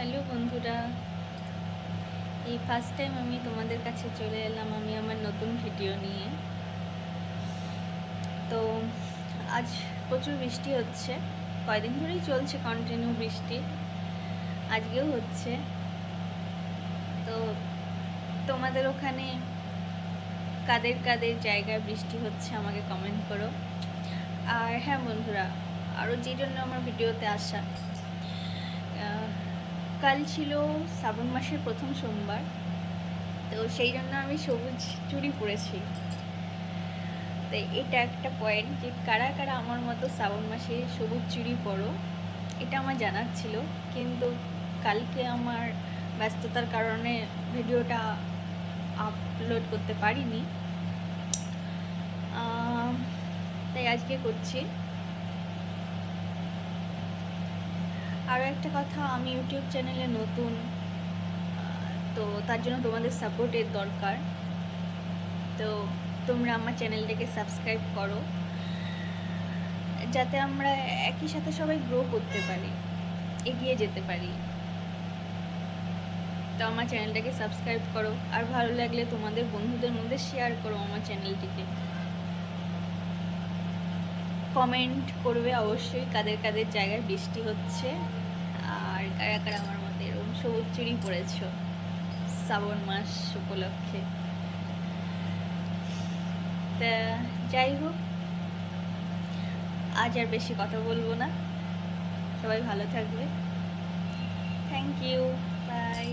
Hello বন্ধুরা, এই first time আমি তোমাদের কাছে চলে এলাম আমি আমার নতুন ভিডিও নিয়ে। তো আজ প্রচুর বৃষ্টি হচ্ছে, কয়দিন ধরেই চলছে কন্টিনিউ বৃষ্টি, আজকেও হচ্ছে। তো তোমাদের ওখানে কাদের কাদের জায়গায় বৃষ্টি হচ্ছে আমাকে কমেন্ট করো। আর হ্যাঁ বন্ধুরা, আরও যে জন্য আমার ভিডিওতে আসা, কাল ছিল শ্রাবণ মাসের প্রথম সোমবার, তো সেই জন্য আমি সবুজ চুড়ি পরেছি। তো এটা একটা পয়েন্ট যে কারা কারা আমার মতো শ্রাবণ মাসে সবুজ চুড়ি পরো, এটা আমার জানার ছিল, কিন্তু কালকে আমার ব্যস্ততার কারণে ভিডিওটা আপলোড করতে পারিনি, তাই আজকে করছি। আরও একটা কথা, আমি ইউটিউব চ্যানেলে নতুন, তো তার জন্য তোমাদের সাপোর্টের দরকার। তো তোমরা আমার চ্যানেলটাকে সাবস্ক্রাইব করো, যাতে আমরা একই সাথে সবাই গ্রো করতে পারি, এগিয়ে যেতে পারি। তো আমার চ্যানেলটাকে সাবস্ক্রাইব করো, আর ভালো লাগলে তোমাদের বন্ধুদের মধ্যে শেয়ার করো আমার চ্যানেলটিকে। কমেন্ট করবে অবশ্যই কাদের কাদের জায়গায় বৃষ্টি হচ্ছে, আর কারা কারা আমার মতো এরকম সবুজ চুড়ি পরেছো শ্রাবণ মাস উপলক্ষে। তা যাই হোক, আজ আর বেশি কথা বলবো না, সবাই ভালো থাকবে। Thank you, by.